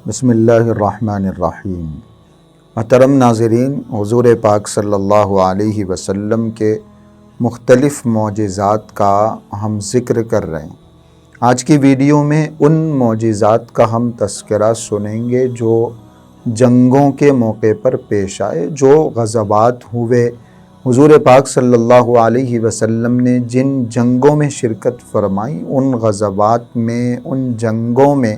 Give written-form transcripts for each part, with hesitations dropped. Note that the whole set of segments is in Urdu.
بسم اللہ الرحمن الرحیم۔ محترم ناظرین، حضور پاک صلی اللہ علیہ وسلم کے مختلف معجزات کا ہم ذکر کر رہے ہیں۔ آج کی ویڈیو میں ان معجزات کا ہم تذکرہ سنیں گے جو جنگوں کے موقع پر پیش آئے، جو غزوات ہوئے۔ حضور پاک صلی اللہ علیہ وسلم نے جن جنگوں میں شرکت فرمائی، ان غزوات میں، ان جنگوں میں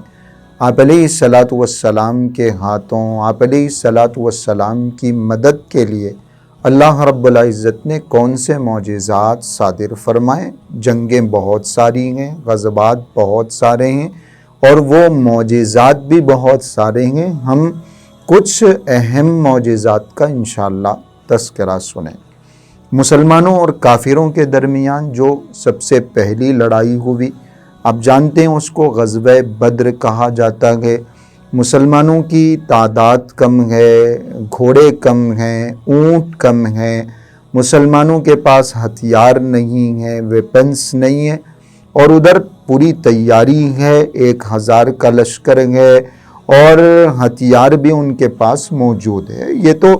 آپ علیہ الصلاۃ والسلام کے ہاتھوں، آپ علیہ الصلاۃ والسلام کی مدد کے لیے اللہ رب العزت نے کون سے معجزات صادر فرمائے۔ جنگیں بہت ساری ہیں، غزوات بہت سارے ہیں، اور وہ معجزات بھی بہت سارے ہیں۔ ہم کچھ اہم معجزات کا انشاءاللہ تذکرہ سنیں۔ مسلمانوں اور کافروں کے درمیان جو سب سے پہلی لڑائی ہوئی، آپ جانتے ہیں اس کو غزوہ بدر کہا جاتا ہے۔ مسلمانوں کی تعداد کم ہے، گھوڑے کم ہیں، اونٹ کم ہیں، مسلمانوں کے پاس ہتھیار نہیں ہیں، ویپنس نہیں ہیں، اور ادھر پوری تیاری ہے، 1000 کا لشکر ہے اور ہتھیار بھی ان کے پاس موجود ہے۔ یہ تو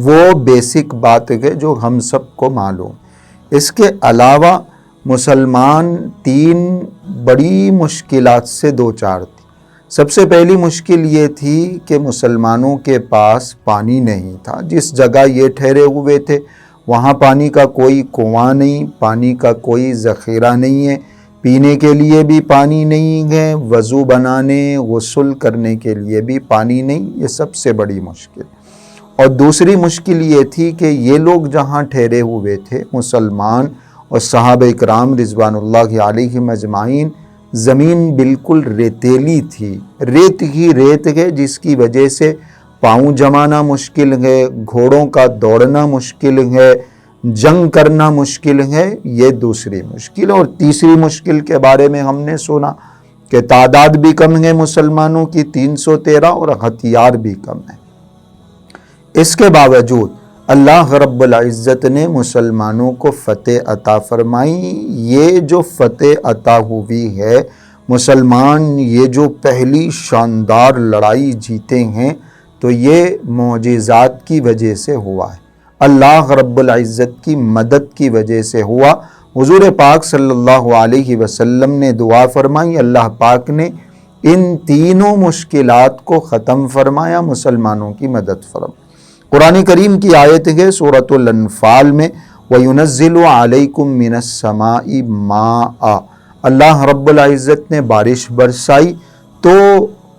وہ بیسک بات ہے جو ہم سب کو معلوم۔ اس کے علاوہ مسلمان 3 بڑی مشکلات سے دوچار تھے۔ سب سے پہلی مشکل یہ تھی کہ مسلمانوں کے پاس پانی نہیں تھا۔ جس جگہ یہ ٹھہرے ہوئے تھے وہاں پانی کا کوئی کنواں نہیں، پانی کا کوئی ذخیرہ نہیں ہے، پینے کے لیے بھی پانی نہیں ہے، وضو بنانے، غسل کرنے کے لیے بھی پانی نہیں۔ یہ سب سے بڑی مشکل۔ اور دوسری مشکل یہ تھی کہ یہ لوگ جہاں ٹھہرے ہوئے تھے، مسلمان اور صحابہ کرام رضوان اللہ علیہم اجمعین، زمین بالکل ریتیلی تھی، ریت ہی ریت ہے، جس کی وجہ سے پاؤں جمانا مشکل ہے، گھوڑوں کا دوڑنا مشکل ہے، جنگ کرنا مشکل ہے۔ یہ دوسری مشکل۔ اور تیسری مشکل کے بارے میں ہم نے سنا کہ تعداد بھی کم ہے مسلمانوں کی، 313، اور ہتھیار بھی کم ہے۔ اس کے باوجود اللہ رب العزت نے مسلمانوں کو فتح عطا فرمائی۔ یہ جو فتح عطا ہوئی ہے، مسلمان یہ جو پہلی شاندار لڑائی جیتے ہیں، تو یہ معجزات کی وجہ سے ہوا ہے، اللہ رب العزت کی مدد کی وجہ سے ہوا۔ حضور پاک صلی اللہ علیہ وسلم نے دعا فرمائی، اللہ پاک نے ان تینوں مشکلات کو ختم فرمایا، مسلمانوں کی مدد فرمائی۔ قرآن کریم کی آیت ہے سورۃ الانفال میں، وَيُنَزِّلُ عَلَيْكُم مِّنَ السَّمَاءِ مَاءً۔ اللہ رب العزت نے بارش برسائی تو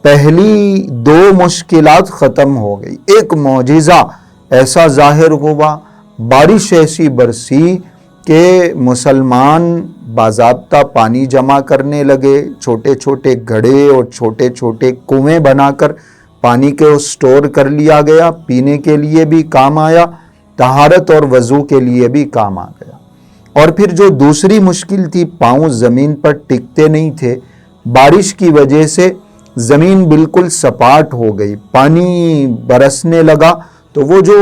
پہلی 2 مشکلات ختم ہو گئی۔ ایک معجزہ ایسا ظاہر ہوا، بارش ایسی برسی کہ مسلمان باضابطہ پانی جمع کرنے لگے، چھوٹے چھوٹے گھڑے اور چھوٹے چھوٹے کنویں بنا کر پانی کو سٹور کر لیا گیا، پینے کے لیے بھی کام آیا، طہارت اور وضو کے لیے بھی کام آ گیا۔ اور پھر جو دوسری مشکل تھی، پاؤں زمین پر ٹکتے نہیں تھے، بارش کی وجہ سے زمین بالکل سپاٹ ہو گئی، پانی برسنے لگا تو وہ جو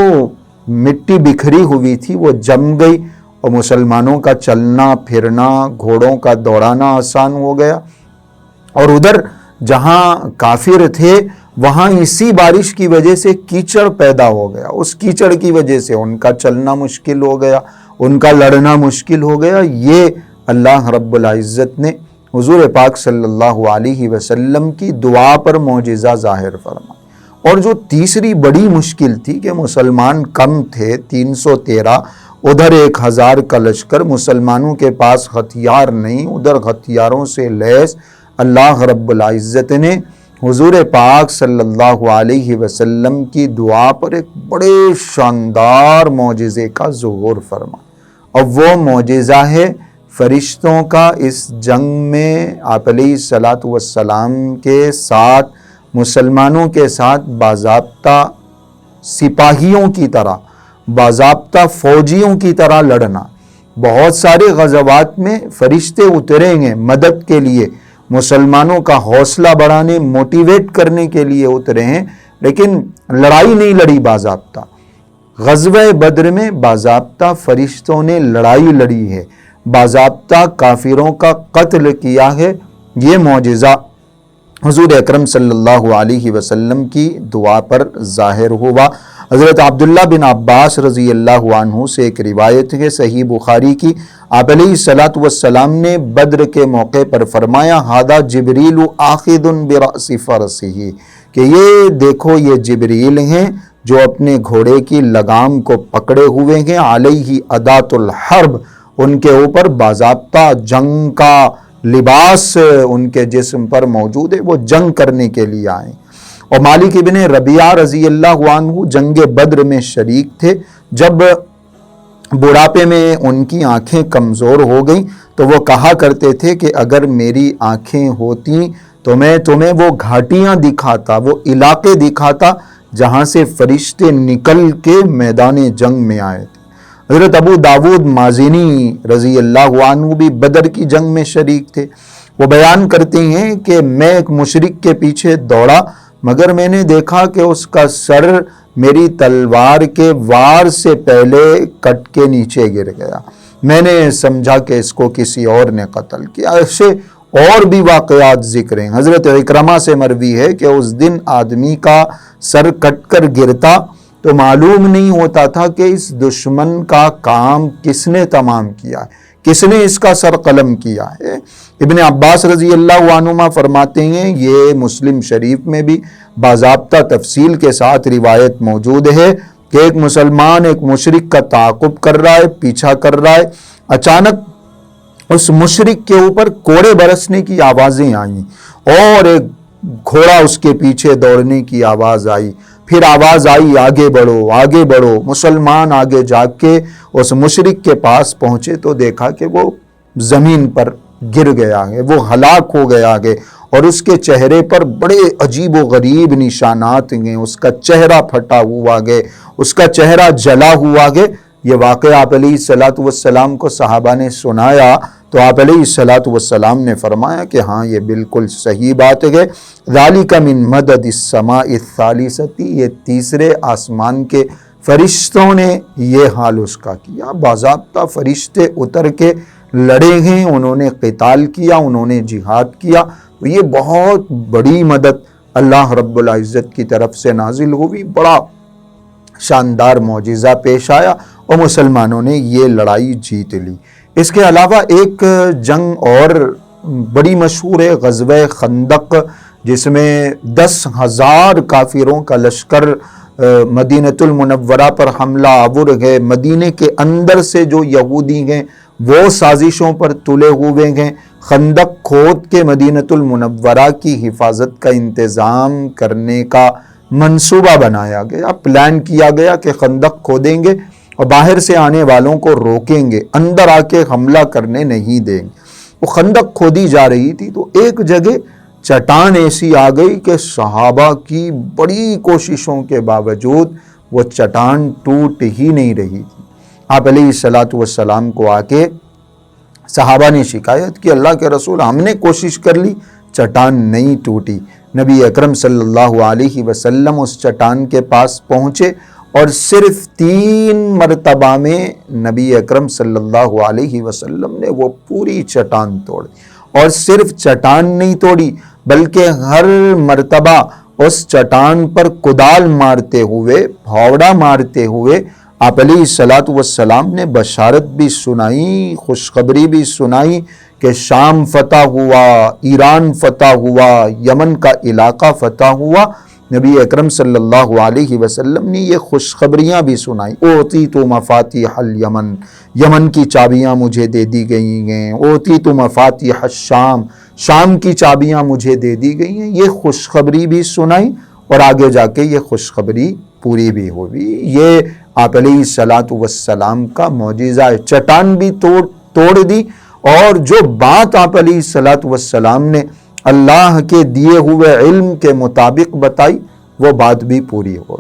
مٹی بکھری ہوئی تھی وہ جم گئی، اور مسلمانوں کا چلنا پھرنا، گھوڑوں کا دوڑانا آسان ہو گیا۔ اور ادھر جہاں کافر تھے وہاں اسی بارش کی وجہ سے کیچڑ پیدا ہو گیا، اس کیچڑ کی وجہ سے ان کا چلنا مشکل ہو گیا، ان کا لڑنا مشکل ہو گیا۔ یہ اللہ رب العزت نے حضور پاک صلی اللہ علیہ وسلم کی دعا پر معجزہ ظاہر فرمایا۔ اور جو تیسری بڑی مشکل تھی کہ مسلمان کم تھے، 313، ادھر 1000 کا لشکر، مسلمانوں کے پاس ہتھیار نہیں، ادھر ہتھیاروں سے لیس، اللہ رب العزت نے حضور پاک صلی اللہ علیہ وسلم کی دعا پر ایک بڑے شاندار معجزے کا ظہور فرما۔ اور وہ معجزہ ہے فرشتوں کا اس جنگ میں آپ علیہ الصلاۃ والسلام کے ساتھ، مسلمانوں کے ساتھ باضابطہ سپاہیوں کی طرح، باضابطہ فوجیوں کی طرح لڑنا۔ بہت سارے غزوات میں فرشتے اتریں گے مدد کے لیے، مسلمانوں کا حوصلہ بڑھانے، موٹیویٹ کرنے کے لیے اترے ہیں، لیکن لڑائی نہیں لڑی باضابطہ۔ غزوہ بدر میں باضابطہ فرشتوں نے لڑائی لڑی ہے، باضابطہ کافروں کا قتل کیا ہے۔ یہ معجزہ حضور اکرم صلی اللہ علیہ وسلم کی دعا پر ظاہر ہوا۔ حضرت عبداللہ بن عباس رضی اللہ عنہ سے ایک روایت ہے صحیح بخاری کی، آپ علیہ الصلوۃ والسلام نے بدر کے موقع پر فرمایا ھذا جبریل آخذ برأس فرسہ، کہ یہ دیکھو یہ جبریل ہیں جو اپنے گھوڑے کی لگام کو پکڑے ہوئے ہیں، علیہ اداۃ الحرب، ان کے اوپر باضابطہ جنگ کا لباس ان کے جسم پر موجود ہے، وہ جنگ کرنے کے لیے آئے۔ اور مالک ابن ربیعہ رضی اللہ عنہ جنگ بدر میں شریک تھے، جب بڑھاپے میں ان کی آنکھیں کمزور ہو گئیں تو وہ کہا کرتے تھے کہ اگر میری آنکھیں ہوتی تو میں تمہیں وہ گھاٹیاں دکھاتا، وہ علاقے دکھاتا جہاں سے فرشتے نکل کے میدان جنگ میں آئے تھے۔ حضرت ابو داود مازنی رضی اللہ عنہ بھی بدر کی جنگ میں شریک تھے، وہ بیان کرتے ہیں کہ میں ایک مشرک کے پیچھے دوڑا، مگر میں نے دیکھا کہ اس کا سر میری تلوار کے وار سے پہلے کٹ کے نیچے گر گیا، میں نے سمجھا کہ اس کو کسی اور نے قتل کیا۔ ایسے اور بھی واقعات ذکر ہیں۔ حضرت اکرمہ سے مروی ہے کہ اس دن آدمی کا سر کٹ کر گرتا تو معلوم نہیں ہوتا تھا کہ اس دشمن کا کام کس نے تمام کیا ہے، کس نے اس کا سر قلم کیا ہے۔ ابن عباس رضی اللہ عنہما فرماتے ہیں، یہ مسلم شریف میں بھی باضابطہ تفصیل کے ساتھ روایت موجود ہے کہ ایک مسلمان ایک مشرک کا تعاقب کر رہا ہے، پیچھا کر رہا ہے، اچانک اس مشرک کے اوپر کوڑے برسنے کی آوازیں آئیں اور ایک گھوڑا اس کے پیچھے دوڑنے کی آواز آئی، پھر آواز آئی آگے بڑھو آگے بڑھو۔ مسلمان آگے جا کے اس مشرک کے پاس پہنچے تو دیکھا کہ وہ زمین پر گر گیا ہے، وہ ہلاک ہو گیا ہے، اور اس کے چہرے پر بڑے عجیب و غریب نشانات ہیں، اس کا چہرہ پھٹا ہوا ہے، اس کا چہرہ جلا ہوا ہے۔ یہ واقعہ آپ علیہ الصلوۃ والسلام کو صحابہ نے سنایا تو آپ علیہ الصلوۃ والسلام نے فرمایا کہ ہاں یہ بالکل صحیح بات ہے، ذالک من مدد السماء الثالثۃ، یہ تیسرے آسمان کے فرشتوں نے یہ حال اس کا کیا، باضابطہ فرشتے اتر کے لڑے ہیں، انہوں نے قتال کیا، انہوں نے جہاد کیا، تو یہ بہت بڑی مدد اللہ رب العزت کی طرف سے نازل ہوئی، بڑا شاندار معجزہ پیش آیا اور مسلمانوں نے یہ لڑائی جیت لی۔ اس کے علاوہ ایک جنگ اور بڑی مشہور ہے، غزوہ خندق، جس میں 10,000 کافروں کا لشکر مدینۃ المنورہ پر حملہ آور ہے، مدینے کے اندر سے جو یہودی ہیں وہ سازشوں پر تلے ہوئے ہیں، خندق کھود کے مدینۃ المنورہ کی حفاظت کا انتظام کرنے کا منصوبہ بنایا گیا، پلان کیا گیا کہ خندق کھودیں گے اور باہر سے آنے والوں کو روکیں گے، اندر آ کے حملہ کرنے نہیں دیں گے۔ وہ خندق کھودی جا رہی تھی تو ایک جگہ چٹان ایسی آ گئی کہ صحابہ کی بڑی کوششوں کے باوجود وہ چٹان ٹوٹ ہی نہیں رہی تھی۔ آپ علیہ الصلوۃ والسلام کو آ کے صحابہ نے شکایت کی، اللہ کے رسول ہم نے کوشش کر لی، چٹان نہیں ٹوٹی۔ نبی اکرم صلی اللہ علیہ وسلم اس چٹان کے پاس پہنچے اور صرف 3 مرتبہ میں نبی اکرم صلی اللہ علیہ وسلم نے وہ پوری چٹان توڑی، اور صرف چٹان نہیں توڑی بلکہ ہر مرتبہ اس چٹان پر کدال مارتے ہوئے، پھاوڑا مارتے ہوئے آپ علیہ الصلوۃ والسلام نے بشارت بھی سنائی، خوشخبری بھی سنائی کہ شام فتح ہوا، ایران فتح ہوا، یمن کا علاقہ فتح ہوا۔ نبی اکرم صلی اللہ علیہ وسلم نے یہ خوشخبریاں بھی سنائی، اوتیت مفاتیح الیمن، یمن کی چابیاں مجھے دے دی گئی ہیں، اوتیت مفاتیح الشام، شام کی چابیاں مجھے دے دی گئی ہیں، یہ خوشخبری بھی سنائی اور آگے جا کے یہ خوشخبری پوری بھی ہوئی۔ یہ آپ علیہ الصلوۃ والسلام کا معجزہ ہے، چٹان بھی توڑ دی، اور جو بات آپ علیہ الصلوۃ والسلام نے اللہ کے دیے ہوئے علم کے مطابق بتائی وہ بات بھی پوری ہو۔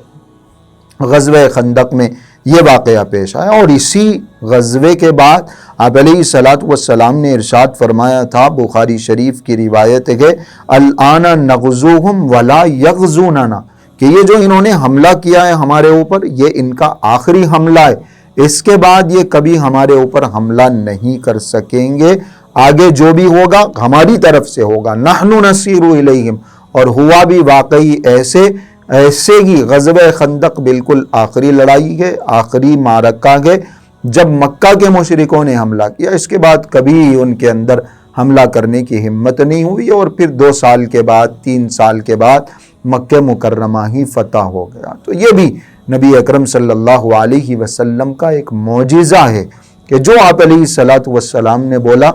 غزوہ خندق میں یہ واقعہ پیش آیا، اور اسی غزوے کے بعد آپ علیہ الصلوۃ والسلام نے ارشاد فرمایا تھا، بخاری شریف کی روایت ہے، الآن نغزوہم ولا یغزوننا، کہ یہ جو انہوں نے حملہ کیا ہے ہمارے اوپر یہ ان کا آخری حملہ ہے، اس کے بعد یہ کبھی ہمارے اوپر حملہ نہیں کر سکیں گے۔ آگے جو بھی ہوگا ہماری طرف سے ہوگا، نحن نصیر الیہم، اور ہوا بھی واقعی ایسے ہی غزوہ خندق بالکل آخری لڑائی ہے، آخری معرکہ ہے جب مکہ کے مشرکوں نے حملہ کیا، اس کے بعد کبھی ان کے اندر حملہ کرنے کی ہمت نہیں ہوئی، اور پھر 2 سال کے بعد 3 سال کے بعد مکہ مکرمہ ہی فتح ہو گیا۔ تو یہ بھی نبی اکرم صلی اللہ علیہ وسلم کا ایک معجزہ ہے کہ جو آپ علیہ الصلوۃ والسلام نے بولا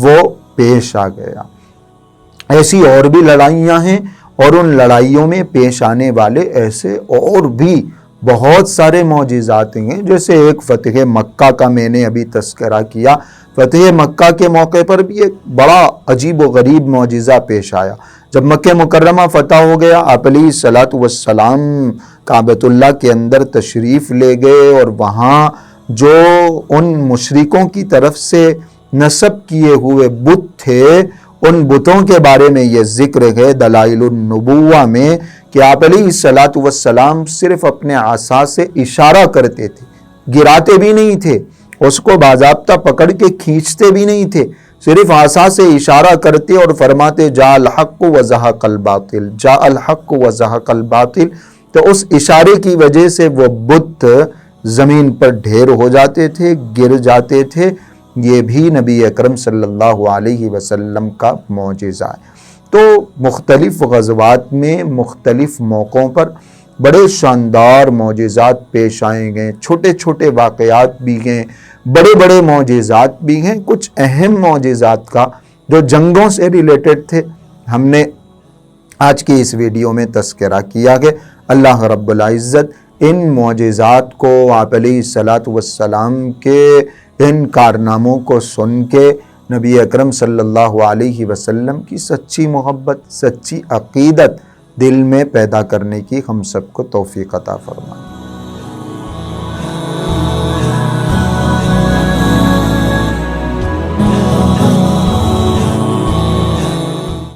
وہ پیش آ گیا۔ ایسی اور بھی لڑائیاں ہیں، اور ان لڑائیوں میں پیش آنے والے ایسے اور بھی بہت سارے معجزات ہیں، جیسے ایک فتح مکہ کا میں نے ابھی تذکرہ کیا۔ فتح مکہ کے موقع پر بھی ایک بڑا عجیب و غریب معجزہ پیش آیا۔ جب مکہ مکرمہ فتح ہو گیا، آپ علیہ الصلوۃ والسلام کعبۃ اللہ کے اندر تشریف لے گئے، اور وہاں جو ان مشرکوں کی طرف سے نصب کیے ہوئے بت تھے، ان بتوں کے بارے میں یہ ذکر ہے دلائل النبوہ میں کہ آپ علیہ الصلوۃ والسلام صرف اپنے عصا سے اشارہ کرتے تھے، گراتے بھی نہیں تھے، اس کو باضابطہ پکڑ کے کھینچتے بھی نہیں تھے، صرف عصا سے اشارہ کرتے اور فرماتے جاء الحق وزہق الباطل، جاء الحق وزہق الباطل۔ تو اس اشارے کی وجہ سے وہ بت زمین پر ڈھیر ہو جاتے تھے، گر جاتے تھے۔ یہ بھی نبی اکرم صلی اللہ علیہ وسلم کا معجزہ ہے۔ تو مختلف غزوات میں مختلف موقعوں پر بڑے شاندار معجزات پیش آئے گئے، چھوٹے چھوٹے واقعات بھی ہیں، بڑے بڑے معجزات بھی ہیں۔ کچھ اہم معجزات کا جو جنگوں سے ریلیٹڈ تھے ہم نے آج کی اس ویڈیو میں تذکرہ کیا کہ اللہ رب العزت ان معجزات کو، آپ علیہ الصلوۃ والسلام کے ان کارناموں کو سن کے نبی اکرم صلی اللہ علیہ وسلم کی سچی محبت، سچی عقیدت دل میں پیدا کرنے کی ہم سب کو توفیق عطا فرمائے۔